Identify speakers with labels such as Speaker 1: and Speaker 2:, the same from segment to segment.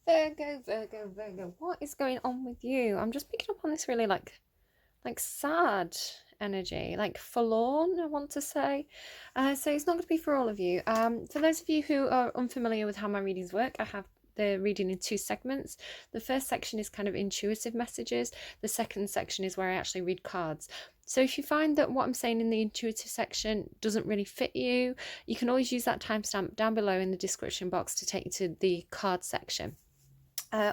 Speaker 1: Virgo, Virgo, Virgo. What is going on with you? I'm just picking up on this really like sad energy, like forlorn, I want to say. So it's not going to be for all of you. For those of you who are unfamiliar with how my readings work, I have the reading in two segments. The first section is kind of intuitive messages. The second section is where I actually read cards. So if you find that what I'm saying in the intuitive section doesn't really fit you, you can always use that timestamp down below in the description box to take you to the card section.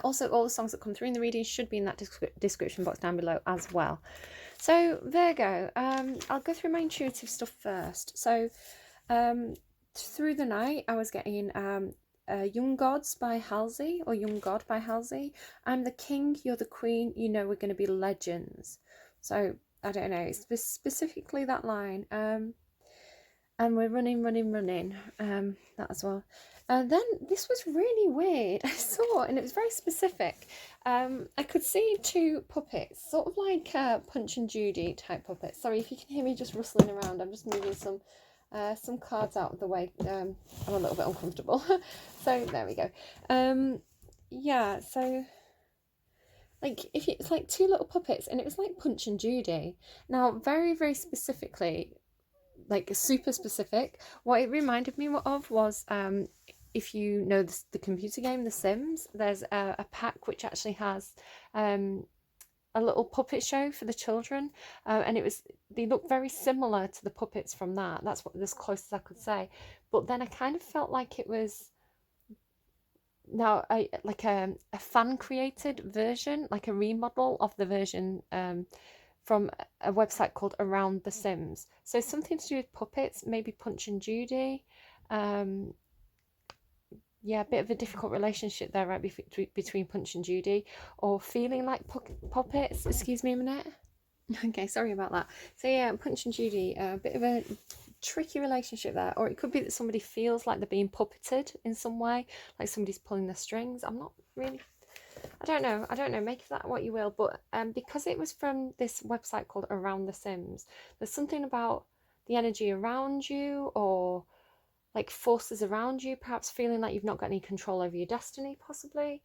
Speaker 1: Also, all the songs that come through in the reading should be in that description box down below as well. So, Virgo, I'll go through my intuitive stuff first. So, through the night, I was getting Young Gods by Halsey, or Young God by Halsey. I'm the king, you're the queen, you know we're going to be legends. So, I don't know, it's specifically that line. And we're running, that as well. Then this was really weird. I saw, and it was very specific. I could see two puppets, sort of like Punch and Judy type puppets. Sorry if you can hear me just rustling around. I'm just moving some cards out of the way. I'm a little bit uncomfortable. So there we go. Yeah. So like it's like two little puppets, and it was like Punch and Judy. Now, very, very specifically, like super specific, what it reminded me of was if you know the computer game The Sims, there's a pack which actually has a little puppet show for the children, and they look very similar to the puppets from that. That's what as close as I could say. But then I kind of felt like it was now like a fan created version, like a remodel of the version from a website called Around the Sims. So something to do with puppets, maybe Punch and Judy. Yeah, a bit of a difficult relationship there, right, between Punch and Judy, or feeling like puppets. Excuse me a minute. Okay, sorry about that. So yeah, Punch and Judy, a bit of a tricky relationship there, or it could be that somebody feels like they're being puppeted in some way, like somebody's pulling their strings. I'm not really, I don't know, make of that what you will. But because it was from this website called Around the Sims, there's something about the energy around you, or like forces around you, perhaps feeling like you've not got any control over your destiny, possibly.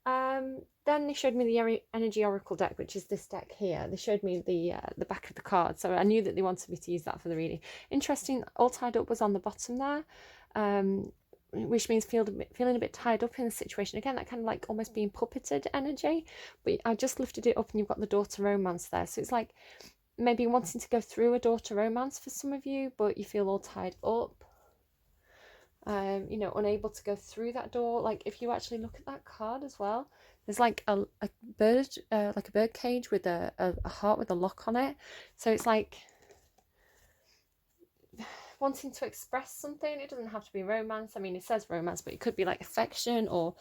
Speaker 1: Then they showed me the energy oracle deck, which is this deck here. They showed me the back of the card, so I knew that they wanted me to use that for the reading. Interesting, all tied up was on the bottom there, which means feeling a bit tied up in the situation. Again, that kind of like almost being puppeted energy. But I just lifted it up, and you've got the door to romance there. So it's like maybe wanting to go through a door to romance for some of you, but you feel all tied up. Unable to go through that door. Like if you actually look at that card as well, there's like a bird, like a bird cage with a heart with a lock on it. So it's like wanting to express something. It doesn't have to be romance. I mean, it says romance, but it could be like affection, or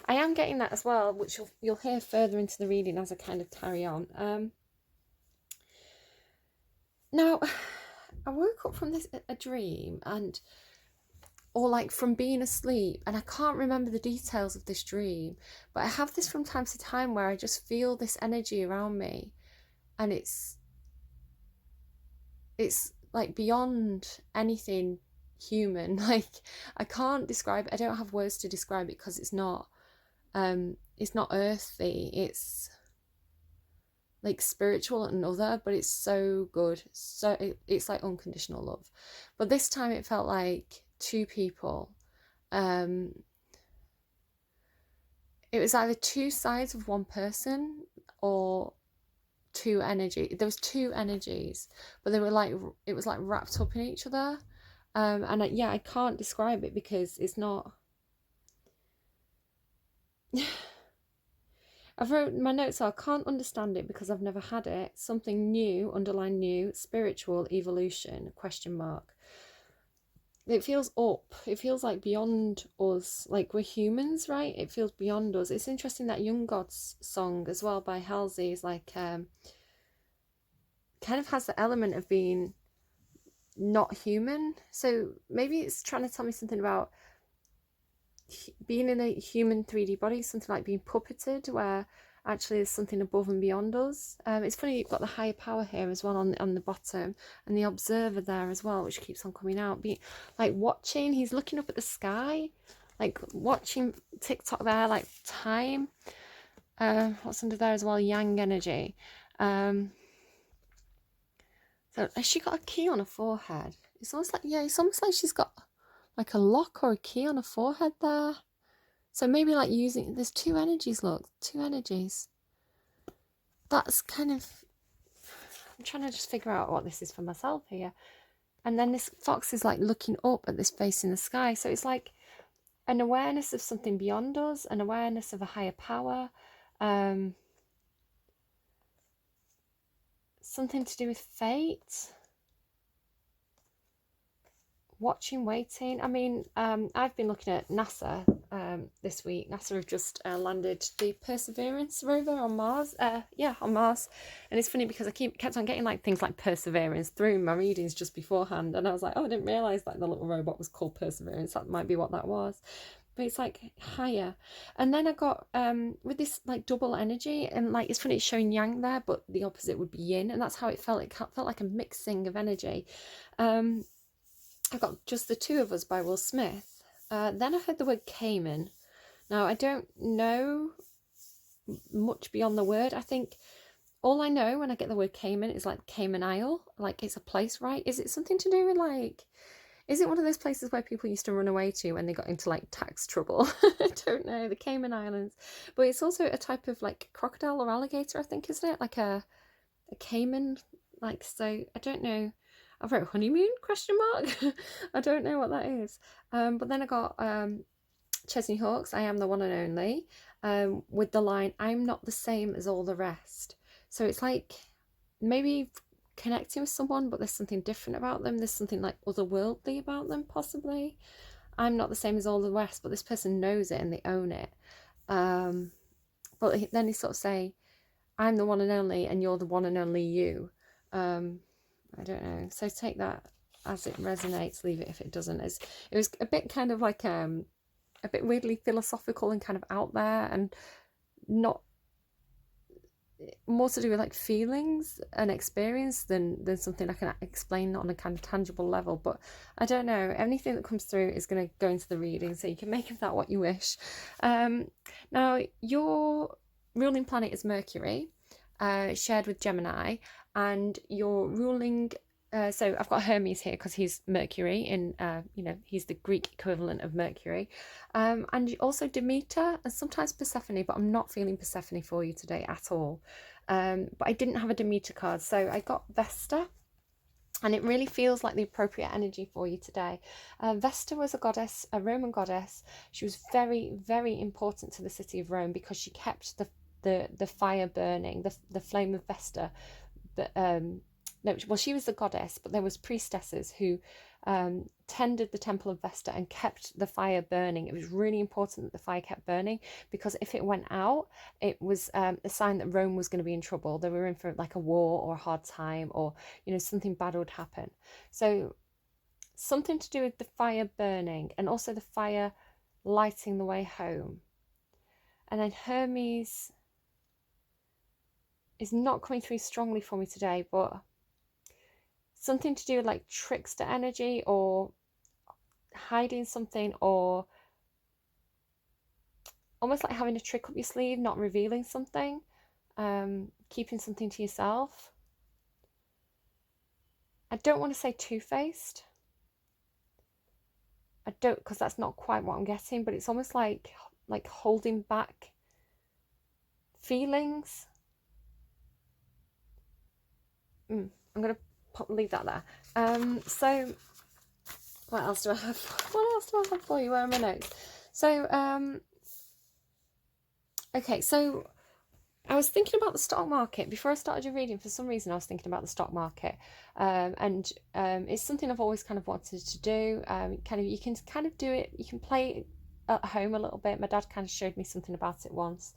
Speaker 1: I am getting that as well, which you'll hear further into the reading as I kind of carry on. Now, I woke up from a dream, or like from being asleep, and I can't remember the details of this dream, but I have this from time to time where I just feel this energy around me, and it's like beyond anything human. Like I can't describe it. I don't have words to describe it because it's not earthly. It's like spiritual and other, but it's so good. So it's like unconditional love. But this time it felt like two people. It was either two sides of one person or two energy. There was two energies, but they were like, it was like wrapped up in each other. I can't describe it because it's not. I've wrote my notes are, can't understand it because I've never had it. Something new, underline new, spiritual evolution, question mark. It feels up. It feels like beyond us. Like we're humans, right? It feels beyond us. It's interesting that Young Gods song as well by Halsey is like kind of has the element of being not human. So maybe it's trying to tell me something about being in a human 3D body, something like being puppeted, where actually there's something above and beyond us. It's funny, you've got the higher power here as well on the bottom, and the observer there as well, which keeps on coming out. Like watching, he's looking up at the sky, like watching TikTok there, like time. What's under there as well? Yang energy. So has she got a key on her forehead? It's almost like, yeah, it's almost like she's got like a lock or a key on her forehead there. So maybe like using, there's two energies, look, two energies. That's kind of, I'm trying to just figure out what this is for myself here. And then this fox is like looking up at this face in the sky. So it's like an awareness of something beyond us, an awareness of a higher power, something to do with fate. Watching, waiting. I mean, I've been looking at NASA this week. NASA have just landed the Perseverance rover on Mars. On Mars. And it's funny because I kept on getting like things like Perseverance through my readings just beforehand, and I was like, oh, I didn't realise that the little robot was called Perseverance. That might be what that was. But it's like higher. And then I got with this like double energy, and like it's funny, it's showing yang there, but the opposite would be yin, and that's how it felt. It felt like a mixing of energy. I got Just the Two of Us by Will Smith. Then I heard the word Cayman. Now, I don't know much beyond the word. I think all I know when I get the word Cayman is like Cayman Isle. Like it's a place, right? Is it something to do with like... Is it one of those places where people used to run away to when they got into like tax trouble? I don't know. The Cayman Islands. But it's also a type of like crocodile or alligator, I think, isn't it? Like a cayman. Like, so I don't know. I wrote honeymoon ? I don't know what that is. But then I got Chesney Hawkes, I Am the One and Only, with the line, I'm not the same as all the rest. So it's like maybe connecting with someone, but there's something different about them. There's something like otherworldly about them, possibly. I'm not the same as all the rest, but this person knows it and they own it. But then they sort of say, I'm the one and only and you're the one and only you. I don't know. So take that as it resonates, leave it if it doesn't. It was a bit kind of like a bit weirdly philosophical and kind of out there, and not more to do with like feelings and experience than something I can explain on a kind of tangible level. But I don't know, anything that comes through is going to go into the reading, so you can make of that what you wish. Now, your ruling planet is Mercury, shared with Gemini, and your ruling... so I've got Hermes here because he's Mercury in, he's the Greek equivalent of Mercury. And also Demeter and sometimes Persephone, but I'm not feeling Persephone for you today at all. But I didn't have a Demeter card, so I got Vesta. And it really feels like the appropriate energy for you today. Vesta was a goddess, a Roman goddess. She was very, very important to the city of Rome because she kept the fire burning, the flame of Vesta. But no, well, she was the goddess, but there was priestesses who tended the temple of Vesta and kept the fire burning. It was really important that the fire kept burning, because if it went out, it was a sign that Rome was going to be in trouble. They were in for like a war or a hard time, or something bad would happen. So something to do with the fire burning and also the fire lighting the way home. And then Hermes is not coming through strongly for me today, but something to do with like trickster energy, or hiding something, or almost like having a trick up your sleeve, not revealing something, keeping something to yourself. I don't want to say two-faced. I don't, because that's not quite what I'm getting, but it's almost like holding back feelings. I'm going to leave that there. So what else do I have? What else do I have for you? Where are my notes? So, okay, so I was thinking about the stock market before I started your reading. For some reason, I was thinking about the stock market, and it's something I've always kind of wanted to do. You can kind of do it. You can play it at home a little bit. My dad kind of showed me something about it once.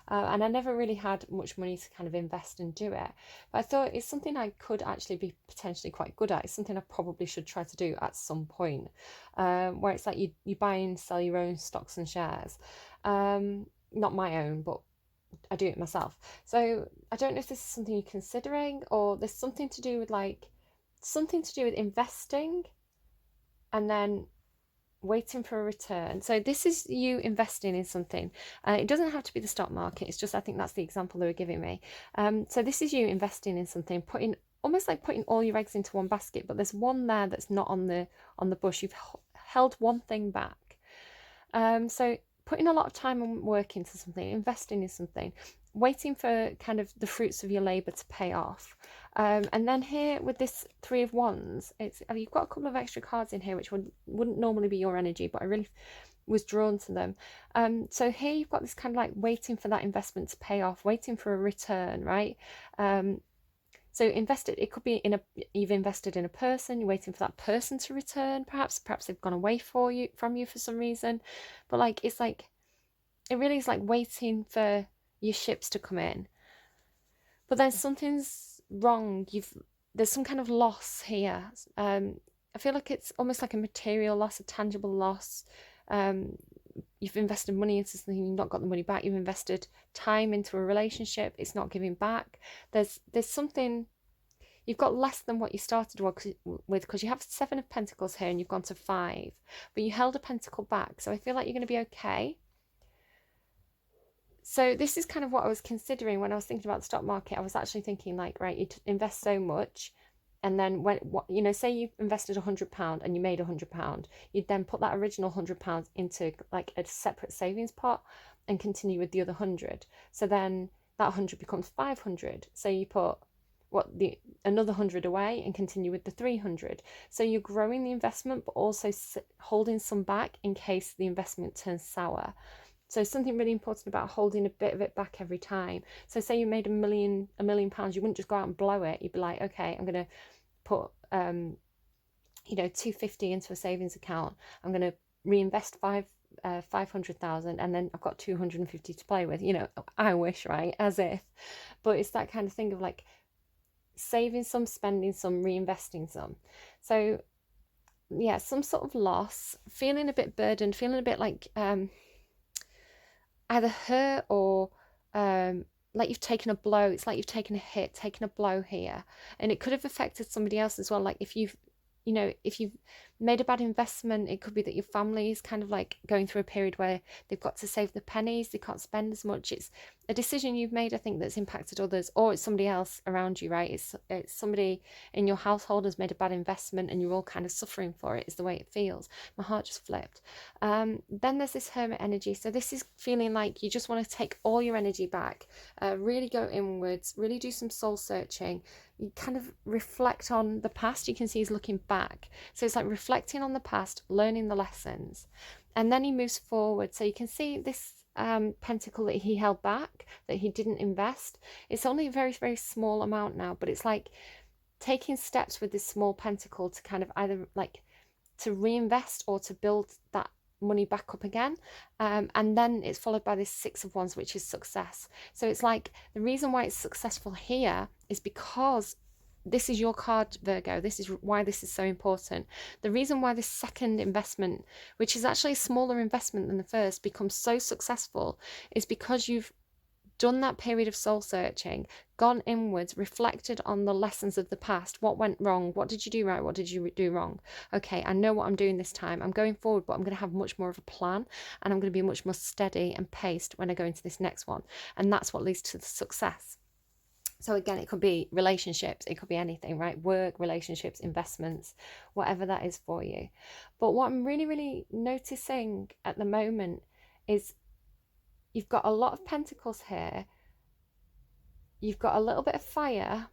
Speaker 1: And I never really had much money to kind of invest and do it. But I thought it's something I could actually be potentially quite good at. It's something I probably should try to do at some point, where it's like you buy and sell your own stocks and shares. Not my own, but I do it myself. So I don't know if this is something you're considering, or there's something to do with investing, and then waiting for a return. So this is you investing in something. It doesn't have to be the stock market. It's just, I think that's the example they were giving me. So this is you investing in something, putting almost like putting all your eggs into one basket, but there's one there that's not on the bush. You've held one thing back. So putting a lot of time and work into something, investing in something, waiting for kind of the fruits of your labour to pay off. And then here with this Three of Wands, you've got a couple of extra cards in here which wouldn't normally be your energy, but I really was drawn to them. So here you've got this kind of like waiting for that investment to pay off, waiting for a return, right? So it could be you've invested in a person, you're waiting for that person to return, perhaps they've gone away from you for some reason. But like it really is like waiting for your ships to come in. But then something's wrong. There's some kind of loss here. I feel like it's almost like a material loss, a tangible loss. You've invested money into something, you've not got the money back. You've invested time into a relationship, it's not giving back. There's something, you've got less than what you started with, because you have 7 of Pentacles here and you've gone to 5, but you held a pentacle back. So I feel like you're going to be okay. So this is kind of what I was considering when I was thinking about the stock market. I was actually thinking like, right, you invest so much, and then say you invested £100 and you made £100, you'd then put that original £100 into like a separate savings pot and continue with the other 100. So then that 100 becomes 500. So you put another 100 away and continue with the 300. So you're growing the investment, but also holding some back in case the investment turns sour. So something really important about holding a bit of it back every time. So say you made £1 million, you wouldn't just go out and blow it. You'd be like, okay, I'm going to put, 250 into a savings account. I'm going to reinvest 500,000, and then I've got 250 to play with. I wish, right? As if, but it's that kind of thing of like saving some, spending some, reinvesting some. So yeah, some sort of loss, feeling a bit burdened, feeling a bit like either hurt or like you've taken a blow. It's like you've taken a hit, taken a blow here. And it could have affected somebody else as well. Like if you've made a bad investment, it could be that your family is kind of like going through a period where they've got to save the pennies, they can't spend as much. It's a decision you've made, I think, that's impacted others, or it's somebody else around you, right? It's somebody in your household has made a bad investment and you're all kind of suffering for it, is the way it feels. My heart just flipped. Then there's this Hermit energy. So this is feeling like you just want to take all your energy back, really go inwards, really do some soul searching. You kind of reflect on the past. You can see he's looking back. So it's like reflecting on the past, learning the lessons. And then he moves forward. So you can see this pentacle that he held back, that he didn't invest. It's only a very, very small amount now, but it's like taking steps with this small pentacle to kind of either like to reinvest or to build that money back up again. And then it's followed by this 6 of Wands, which is success. So it's like the reason why it's successful here is because this is your card, Virgo. This is why this is so important. The reason why this second investment, which is actually a smaller investment than the first, becomes so successful is because you've done that period of soul searching, gone inwards, reflected on the lessons of the past. What went wrong? What did you do right? What did you do wrong? Okay, I know what I'm doing this time. I'm going forward, but I'm going to have much more of a plan, and I'm going to be much more steady and paced when I go into this next one. And that's what leads to the success. So again, it could be relationships, it could be anything, right? Work, relationships, investments, whatever that is for you. But what I'm really, really noticing at the moment is you've got a lot of pentacles here. You've got a little bit of fire.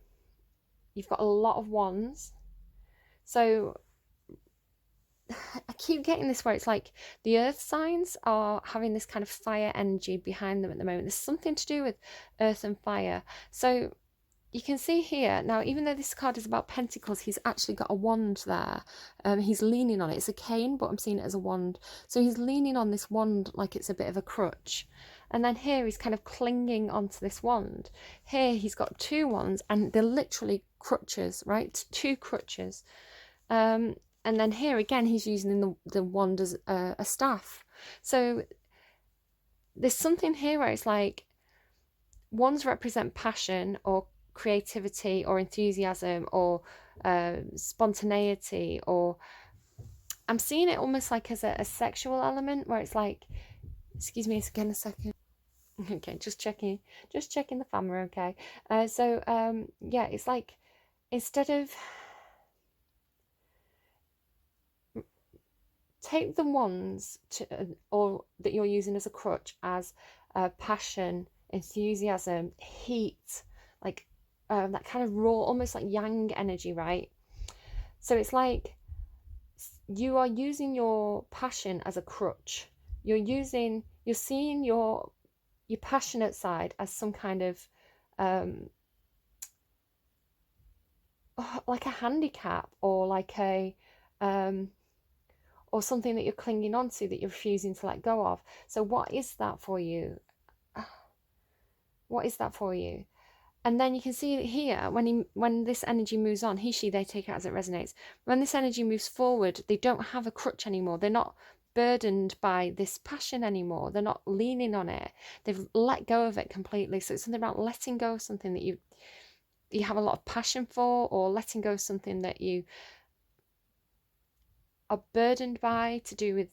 Speaker 1: You've got a lot of wands. So I keep getting this where it's like the earth signs are having this kind of fire energy behind them at the moment. There's something to do with earth and fire. So you can see here, now even though this card is about pentacles, he's actually got a wand there. He's leaning on it. It's a cane, but I'm seeing it as a wand. So he's leaning on this wand like it's a bit of a crutch. And then here he's kind of clinging onto this wand. Here he's got 2 wands and they're literally crutches, right? 2 crutches. And then here again, he's using the wand as a staff. So there's something here where it's like wands represent passion or creativity or enthusiasm or spontaneity or I'm seeing it almost like as a sexual element, where it's like, excuse me again a second. Okay, just checking the camera. Okay, yeah, it's like, instead of, take the ones or that you're using as a crutch as passion, enthusiasm, heat, like that kind of raw, almost like yang energy, right? So it's like you are using your passion as a crutch. You're seeing your passionate side as some kind of like a handicap, or like a or something that you're clinging on to, that you're refusing to let go of. So what is that for you? What is that for you? And then you can see here, when this energy moves on, he, she, they, take it as it resonates. When this energy moves forward, they don't have a crutch anymore. They're not burdened by this passion anymore. They're not leaning on it. They've let go of it completely. So it's something about letting go of something that you have a lot of passion for, or letting go of something that you are burdened by, to do with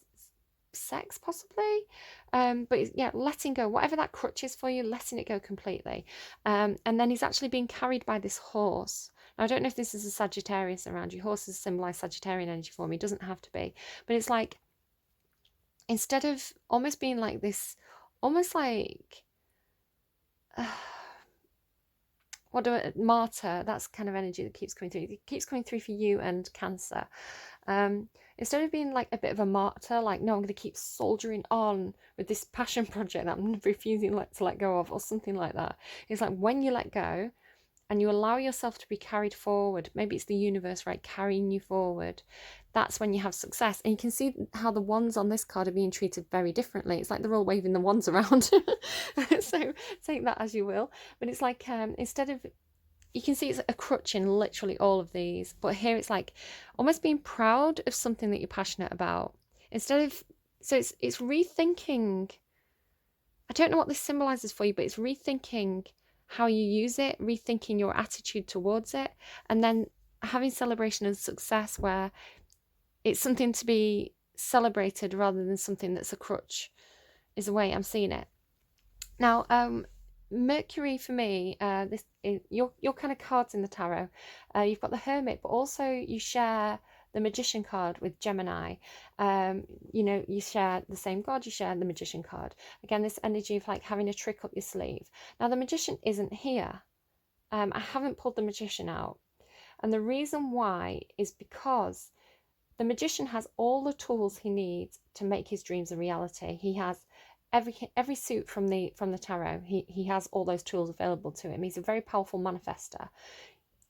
Speaker 1: sex possibly, but yeah, letting go, whatever that crutch is for you, letting it go completely. And then he's actually being carried by this horse. Now, I don't know if this is a Sagittarius around you. Horses symbolize Sagittarian energy for me. It doesn't have to be, but it's like, instead of almost being like this, almost like martyr, that's kind of energy that keeps coming through. It keeps coming through for you and Cancer. Instead of being like a bit of a martyr, like, no, I'm going to keep soldiering on with this passion project that I'm refusing to let go of, or something like that. It's like, when you let go and you allow yourself to be carried forward, maybe it's the universe, right, carrying you forward, that's when you have success. And you can see how the wands on this card are being treated very differently. It's like they're all waving the wands around. So take that as you will. But it's like, instead of, you can see it's a crutch in literally all of these, but here it's like almost being proud of something that you're passionate about. Instead of, so it's rethinking. I don't know what this symbolizes for you, but it's rethinking how you use it, rethinking your attitude towards it, and then having celebration and success, where it's something to be celebrated rather than something that's a crutch, is the way I'm seeing it. Now, Mercury for me, this is your kind of cards in the tarot. You've got the Hermit, but also you share the Magician card with Gemini. You share the same god, you share the Magician card. Again, this energy of like having a trick up your sleeve. Now, the Magician isn't here. I haven't pulled the Magician out. And the reason why is because the Magician has all the tools he needs to make his dreams a reality. He has every suit from the tarot. He has all those tools available to him. He's a very powerful manifester.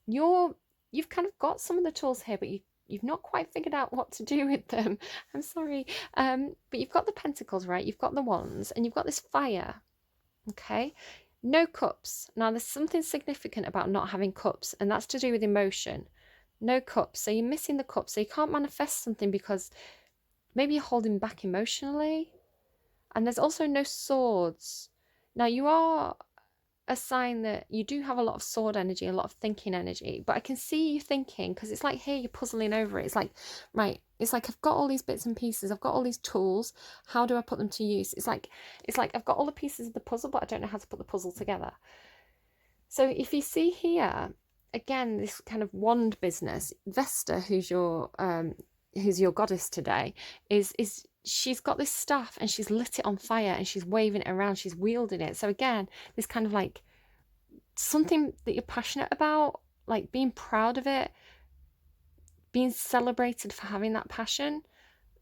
Speaker 1: You've kind of got some of the tools here, but you've not quite figured out what to do with them. I'm sorry. But you've got the Pentacles, right? You've got the Wands, and you've got this fire. Okay. No cups. Now, there's something significant about not having cups, and that's to do with emotion. No cups. So you're missing the cups. So you can't manifest something because maybe you're holding back emotionally. And there's also no swords. Now, you are a sign that you do have a lot of sword energy, a lot of thinking energy, but I can see you thinking, because it's like here you're puzzling over it. It's like, right, it's like I've got all these bits and pieces, I've got all these tools, how do I put them to use? It's like I've got all the pieces of the puzzle, but I don't know how to put the puzzle together. So if you see here, again, this kind of wand business, Vesta, who's your goddess today, is she's got this staff and she's lit it on fire and she's waving it around, she's wielding it. So again, this kind of like something that you're passionate about, like being proud of it, being celebrated for having that passion,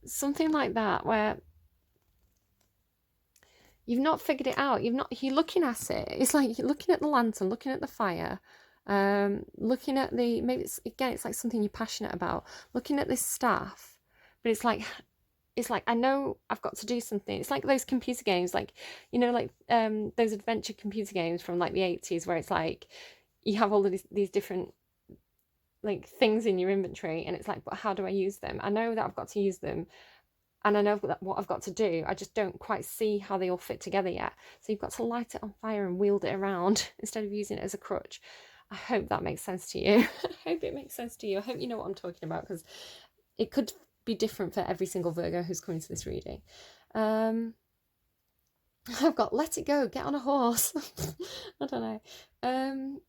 Speaker 1: something like that, where you've not figured it out. You're looking at it. It's like you're looking at the lantern, looking at the fire, looking at maybe it's like something you're passionate about, looking at this staff, but it's like I know I've got to do something. It's like those computer games, like, those adventure computer games from like the 80s, where it's like you have all of these different like things in your inventory, and it's like, but how do I use them? I know that I've got to use them, and I know what I've got to do. I just don't quite see how they all fit together yet. So you've got to light it on fire and wield it around instead of using it as a crutch. I hope that makes sense to you. I hope it makes sense to you. I hope you know what I'm talking about, because it could be different for every single Virgo who's coming to this reading. I've got let it go, get on a horse. I don't know.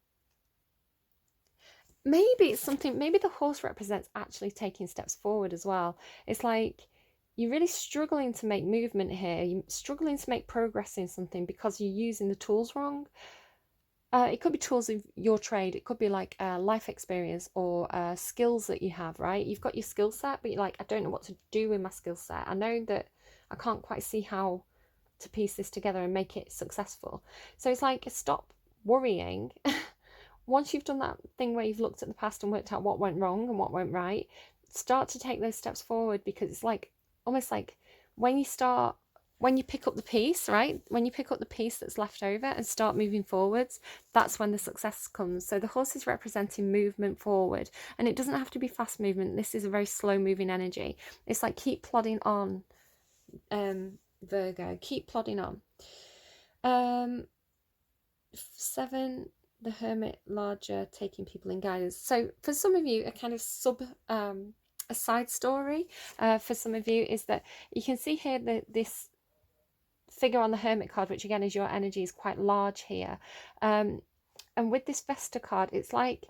Speaker 1: Maybe it's something, maybe the horse represents actually taking steps forward as well. It's like you're really struggling to make movement here. You're struggling to make progress in something because you're using the tools wrong. It could be tools of your trade. It could be like life experience or skills that you have, right? You've got your skill set, but you're like, I don't know what to do with my skill set. I know that I can't quite see how to piece this together and make it successful. So it's like, stop worrying. Once you've done that thing where you've looked at the past and worked out what went wrong and what went right, start to take those steps forward, because it's like almost like when you pick up the piece, right? When you pick up the piece that's left over and start moving forwards, that's when the success comes. So the horse is representing movement forward, and it doesn't have to be fast movement. This is a very slow moving energy. It's like keep plodding on, Virgo, keep plodding on. 7, the Hermit, larger, taking people in guidance. So for some of you, a kind of a side story for some of you is that you can see here that this figure on the Hermit card, which again is your energy, is quite large here. And with this Vesta card, it's like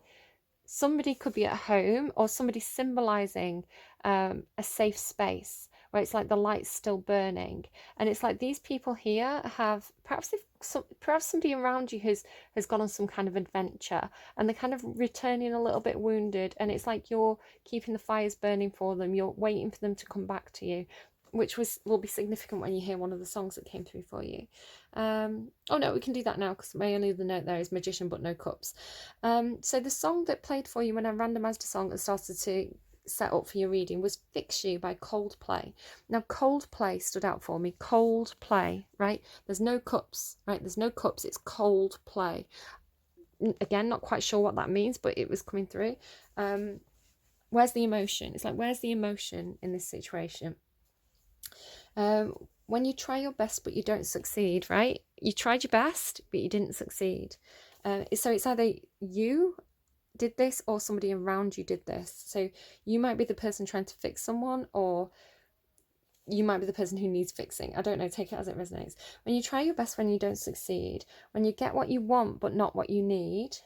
Speaker 1: somebody could be at home, or somebody symbolizing a safe space where it's like the light's still burning, and it's like these people here have perhaps somebody around you has gone on some kind of adventure, and they're kind of returning a little bit wounded, and it's like you're keeping the fires burning for them. You're waiting for them to come back to you, which will be significant when you hear one of the songs that came through for you. Oh no, we can do that now, because my only other note there is Magician but no cups. So the song that played for you when I randomized a song and started to set up for your reading was Fix You by Coldplay. Now Coldplay stood out for me. Coldplay, right? There's no cups, right? There's no cups. It's Coldplay. Again, not quite sure what that means, but it was coming through. Where's the emotion? It's like, where's the emotion in this situation? When you try your best but you don't succeed, right? You tried your best but you didn't succeed. So it's either you did this or somebody around you did this. So you might be the person trying to fix someone, or you might be the person who needs fixing. I don't know, take it as it resonates. When you try your best when you don't succeed, when you get what you want but not what you need,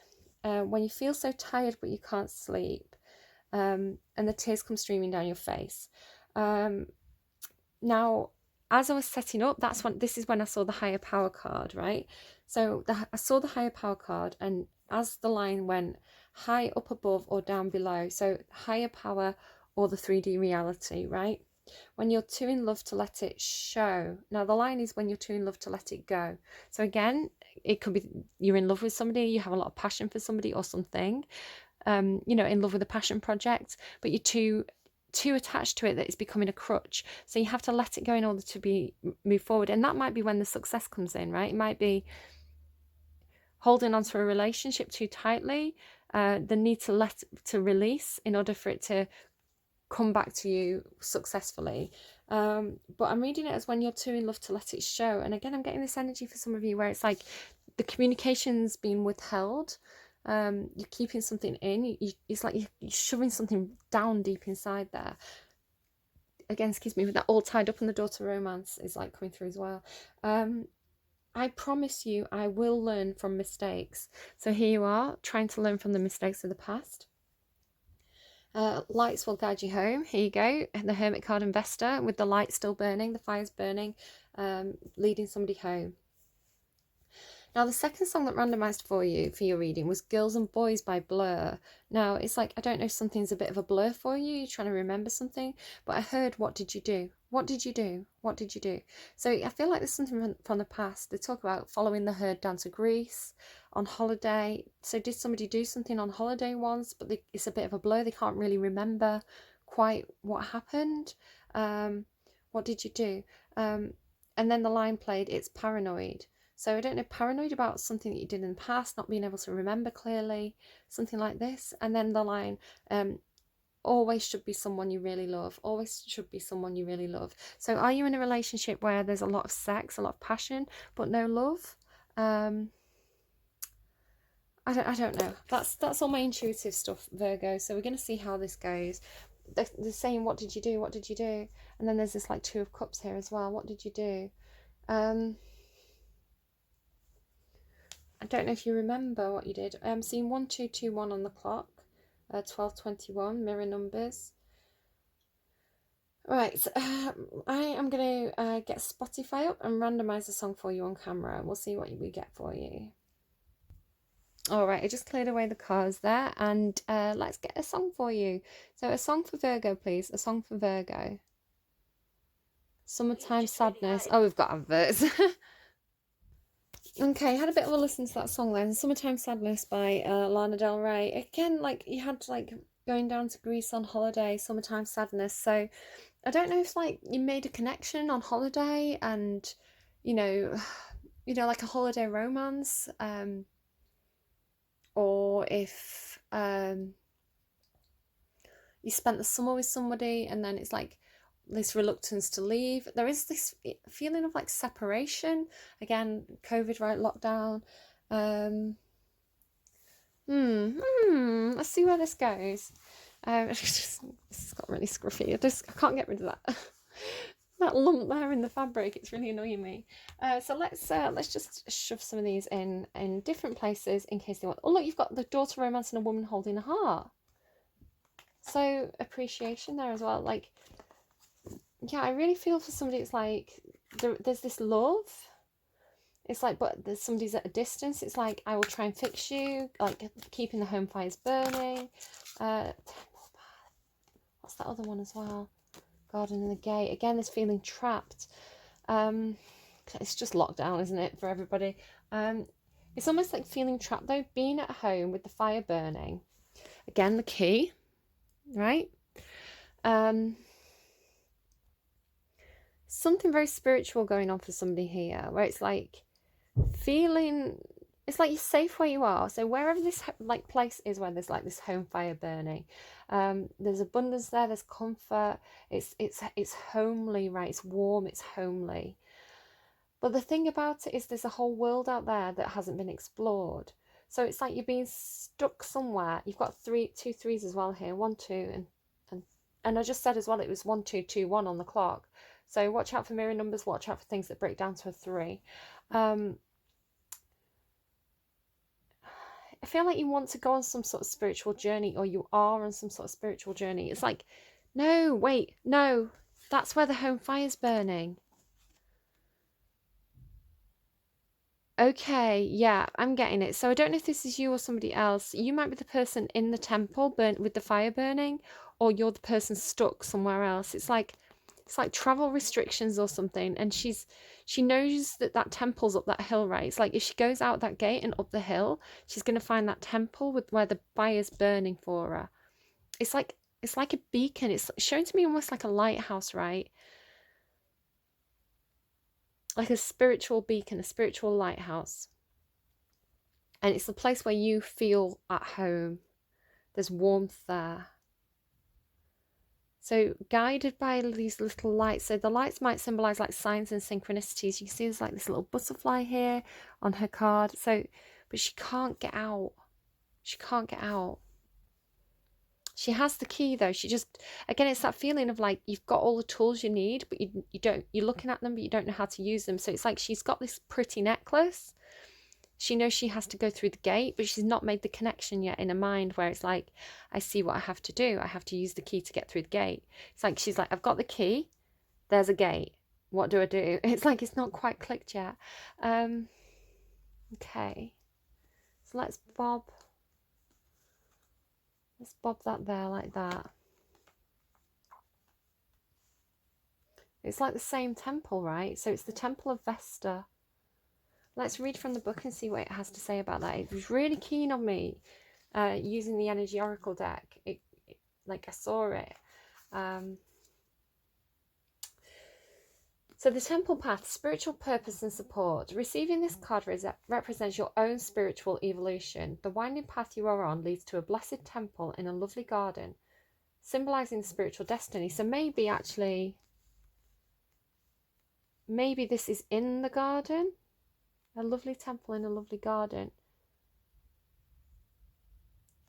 Speaker 1: when you feel so tired but you can't sleep, and the tears come streaming down your face. Now, as I was setting up, this is when I saw the higher power card, right? So I saw the higher power card, and as the line went high up above or down below, so higher power or the 3D reality, right? When you're too in love to let it show. Now the line is when you're too in love to let it go. So again, it could be you're in love with somebody, you have a lot of passion for somebody or something, in love with a passion project, but you're too attached to it that it's becoming a crutch. So you have to let it go in order to move forward. And that might be when the success comes in, right? It might be holding on to a relationship too tightly, the need to release in order for it to come back to you successfully. But I'm reading it as when you're too in love to let it show. And again, I'm getting this energy for some of you where it's like the communication's being withheld. You're keeping something in. It's like you're shoving something down deep inside there. Again, excuse me, with that all tied up in the door to romance is like coming through as well. I promise you I will learn from mistakes. So here you are, trying to learn from the mistakes of the past. Lights will guide you home. Here you go, the Hermit card investor with the light still burning, the fire's burning, leading somebody home. Now the second song that randomized for your reading was Girls and Boys by Blur. Now it's like, I don't know, something's a bit of a blur for you, you're trying to remember something, but I heard, what did you do? What did you do? What did you do? So I feel like there's something from the past. They talk about following the herd down to Greece, on holiday. So did somebody do something on holiday once, but it's a bit of a blur, they can't really remember quite what happened. What did you do? And then the line played, it's paranoid. So I don't know, paranoid about something that you did in the past, not being able to remember clearly, something like this. And then the line, always should be someone you really love. Always should be someone you really love. So are you in a relationship where there's a lot of sex, a lot of passion, but no love? I don't know. That's all my intuitive stuff, Virgo. So we're going to see how this goes. they're saying, what did you do? What did you do? And then there's this like Two of Cups here as well. What did you do? I don't know if you remember what you did. I'm seeing 1221 on the clock, 1221 mirror numbers. Right, so, I am going to get Spotify up and randomise a song for you on camera. We'll see what we get for you. All right, I just cleared away the cards there, and let's get a song for you. So a song for Virgo, please. A song for Virgo. Summertime Sadness. Oh, we've got adverts. Okay, had a bit of a listen to that song then. Summertime Sadness by Lana Del Rey. Again, like you had like going down to Greece on holiday, Summertime Sadness. So I don't know if like you made a connection on holiday and you know, like a holiday romance, or if you spent the summer with somebody and then it's like this reluctance to leave. There is this feeling of like separation. Again, COVID, right? Lockdown. Let's see where this goes. This has got really scruffy. I can't get rid of that. That lump there in the fabric, it's really annoying me. So let's just shove some of these in different places in case they want. Oh look, you've got the daughter romance and a woman holding a heart. So appreciation there as well. Like, yeah, I really feel for somebody. It's like there's this love. It's like, but there's somebody's at a distance. It's like, I will try and fix you. Like keeping the home fires burning. What's that other one as well? Garden in the Gate. Again, this feeling trapped. It's just lockdown, isn't it, for everybody? It's almost like feeling trapped though, being at home with the fire burning. Again, the key, right? Something very spiritual going on for somebody here, where it's like feeling, it's like you're safe where you are. So wherever this like place is where there's like this home fire burning, there's abundance there, there's comfort, it's homely, right? It's warm, it's homely. But the thing about it is there's a whole world out there that hasn't been explored. So it's like you're being stuck somewhere. You've got two threes as well here, 1 2, and I just said as well it was 1 2 2 1 on the clock. So watch out for mirror numbers, watch out for things that break down to a 3. I feel like you want to go on some sort of spiritual journey, or you are on some sort of spiritual journey. It's like, no, wait, no, that's where the home fire's burning. Okay, yeah, I'm getting it. So I don't know if this is you or somebody else. You might be the person in the temple burnt with the fire burning, or you're the person stuck somewhere else. It's like travel restrictions or something, and she knows that temple's up that hill, right? It's like if she goes out that gate and up the hill, she's going to find that temple with where the fire's burning for her. It's like a beacon. It's shown to me almost like a lighthouse, right? Like a spiritual beacon, a spiritual lighthouse. And it's the place where you feel at home. There's warmth there. So guided by these little lights. So the lights might symbolize like signs and synchronicities. You can see there's like this little butterfly here on her card. So, but she can't get out. She can't get out. She has the key though. She just, again, it's that feeling of like you've got all the tools you need, but you're looking at them, but you don't know how to use them. So it's like she's got this pretty necklace. She knows she has to go through the gate, but she's not made the connection yet in her mind where it's like, I see what I have to do. I have to use the key to get through the gate. It's like, she's like, I've got the key. There's a gate. What do I do? It's like, it's not quite clicked yet. Okay. So let's bob that there like that. It's like the same temple, right? So it's the Temple of Vesta. Let's read from the book and see what it has to say about that. It was really keen on me using the Energy Oracle deck. Like I saw it. So the Temple Path, spiritual purpose and support. Receiving this card represents your own spiritual evolution. The winding path you are on leads to a blessed temple in a lovely garden, symbolizing spiritual destiny. So maybe this is in the garden. A lovely temple in a lovely garden.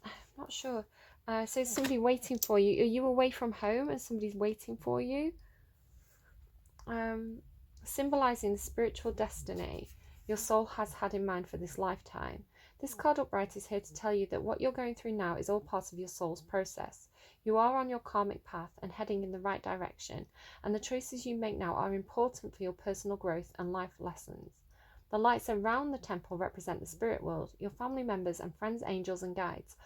Speaker 1: I'm not sure. So somebody waiting for you. Are you away from home and somebody's waiting for you? Symbolizing the spiritual destiny your soul has had in mind for this lifetime. This card upright is here to tell you that what you're going through now is all part of your soul's process. You are on your karmic path and heading in the right direction, and the choices you make now are important for your personal growth and life lessons. The lights around the temple represent the spirit world, your family members and friends, angels and guides.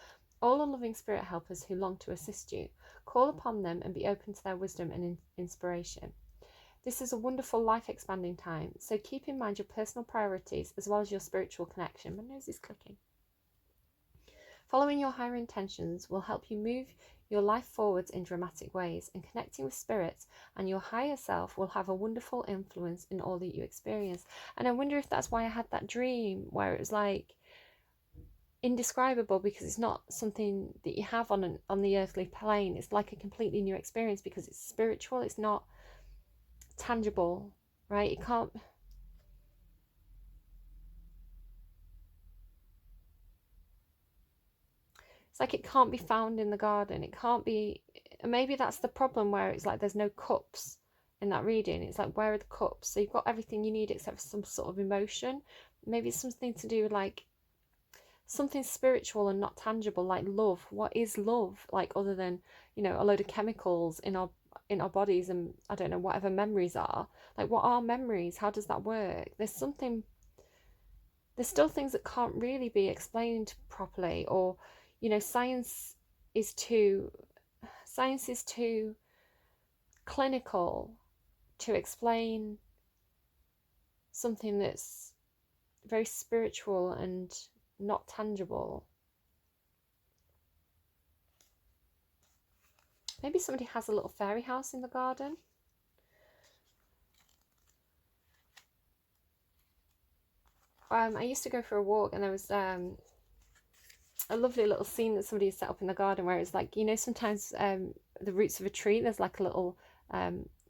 Speaker 1: All are loving spirit helpers who long to assist you. Call upon them and be open to their wisdom and inspiration. This is a wonderful life-expanding time, so keep in mind your personal priorities as well as your spiritual connection. My nose is clicking. Following your higher intentions will help you move your life forwards in dramatic ways, and connecting with spirits and your higher self will have a wonderful influence in all that you experience. And I wonder if that's why I had that dream where it was like indescribable, because it's not something that you have on the earthly plane. It's like a completely new experience because it's spiritual. It's not tangible, right? It can't. It's like it can't be found in the garden. It can't be. Maybe that's the problem, where it's like there's no cups in that reading. It's like, where are the cups? So you've got everything you need except for some sort of emotion. Maybe it's something to do with like something spiritual and not tangible, like love. What is love? Like, other than, you know, a load of chemicals in our bodies, and I don't know, whatever memories are. Like, what are memories? How does that work? There's still things that can't really be explained properly, or, you know, science is too clinical to explain something that's very spiritual and not tangible. Maybe somebody has a little fairy house in the garden. I used to go for a walk, and there was a lovely little scene that somebody had set up in the garden, where it's like, you know, sometimes the roots of a tree, there's like a little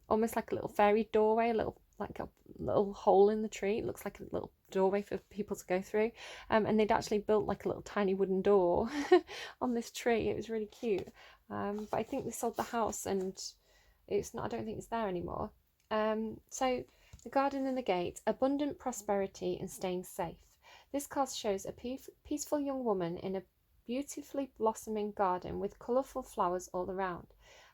Speaker 1: almost like a little fairy doorway, a little hole in the tree. It looks like a little doorway for people to go through, and they'd actually built like a little tiny wooden door on this tree. It was really cute, but I think they sold the house, and it's not, I don't think it's there anymore. So the garden and the gate, abundant prosperity and staying safe. This card shows a peaceful young woman in a beautifully blossoming garden with colourful flowers all around.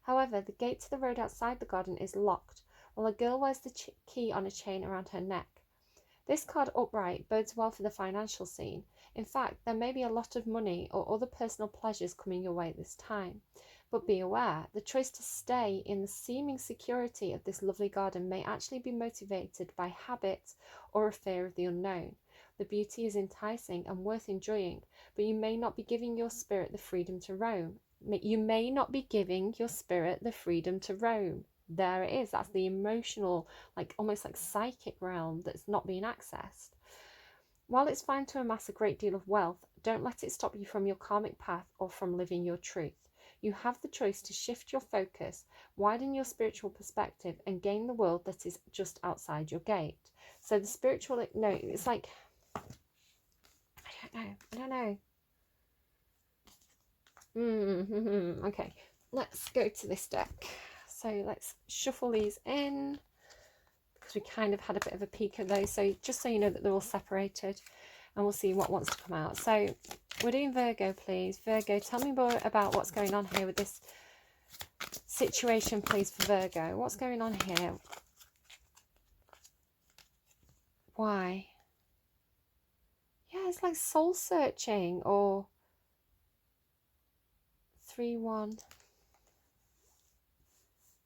Speaker 1: However, the gate to the road outside the garden is locked, while a girl wears the key on a chain around her neck. This card upright bodes well for the financial scene. In fact, there may be a lot of money or other personal pleasures coming your way this time. But be aware, the choice to stay in the seeming security of this lovely garden may actually be motivated by habit or a fear of the unknown. The beauty is enticing and worth enjoying, but you may not be giving your spirit the freedom to roam. You may not be giving your spirit the freedom to roam. There it is. That's the emotional, like almost like psychic realm that's not being accessed. While it's fine to amass a great deal of wealth, don't let it stop you from your karmic path or from living your truth. You have the choice to shift your focus, widen your spiritual perspective, and gain the world that is just outside your gate. So the spiritual, no, it's like, I don't know. Okay, let's go to this deck. So let's shuffle these in, because we kind of had a bit of a peek at those. So just so you know that they're all separated, and we'll see what wants to come out. So we're doing Virgo, please. Virgo, tell me more about what's going on here with this situation, please, for Virgo. What's going on here? Why? Yeah, it's like soul searching, or 3-1.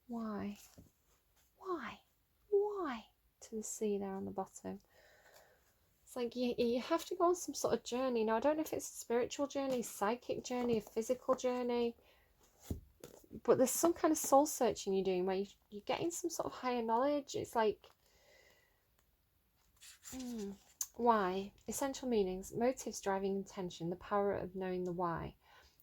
Speaker 1: Why? Why? To the sea there on the bottom. It's like you have to go on some sort of journey. Now, I don't know if it's a spiritual journey, psychic journey, a physical journey, but there's some kind of soul searching you're doing, where you're getting some sort of higher knowledge. It's like, why? Essential meanings, motives, driving intention, the power of knowing the why.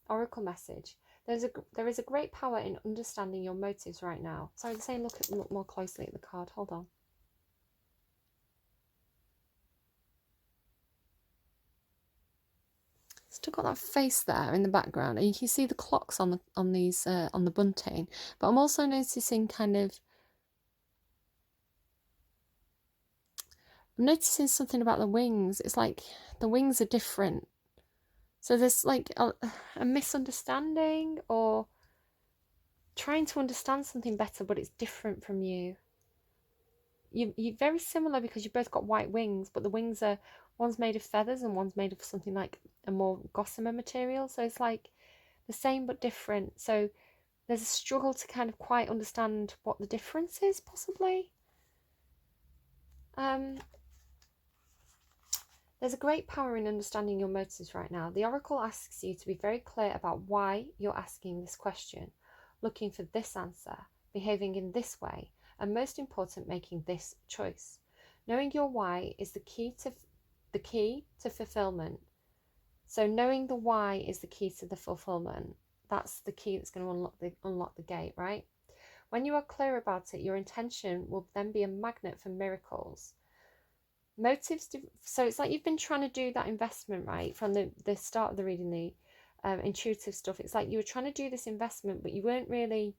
Speaker 1: Oracle message. There is a great power in understanding your motives right now. Sorry, they're saying look more closely at the card. Hold on. It's still got that face there in the background, and you can see the clocks on the bunting. But I'm also noticing I'm noticing something about the wings. It's like the wings are different. So there's like a misunderstanding, or trying to understand something better, but it's different from you. You're very similar because you've both got white wings, but the wings are, one's made of feathers and one's made of something like a more gossamer material. So it's like the same but different. So there's a struggle to kind of quite understand what the difference is, possibly. There's a great power in understanding your motives right now. The Oracle asks you to be very clear about why you're asking this question, looking for this answer, behaving in this way, and most important, making this choice. Knowing your why is the key to fulfillment. So knowing the why is the key to the fulfillment. That's the key that's going to unlock the gate, right? When you are clear about it, your intention will then be a magnet for miracles. Motives. So it's like you've been trying to do that investment, right? From the start of the reading, the intuitive stuff. It's like you were trying to do this investment, but you weren't really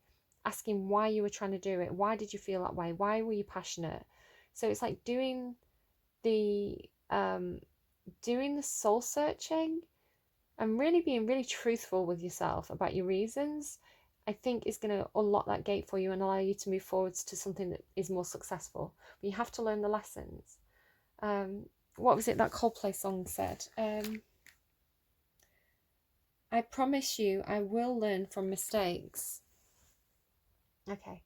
Speaker 1: asking why you were trying to do it. Why did you feel that way? Why were you passionate? So it's like doing the soul searching and really being really truthful with yourself about your reasons, I think is going to unlock that gate for you and allow you to move forwards to something that is more successful. But you have to learn the lessons. What was it that Coldplay song said? I promise you I will learn from mistakes. Okay.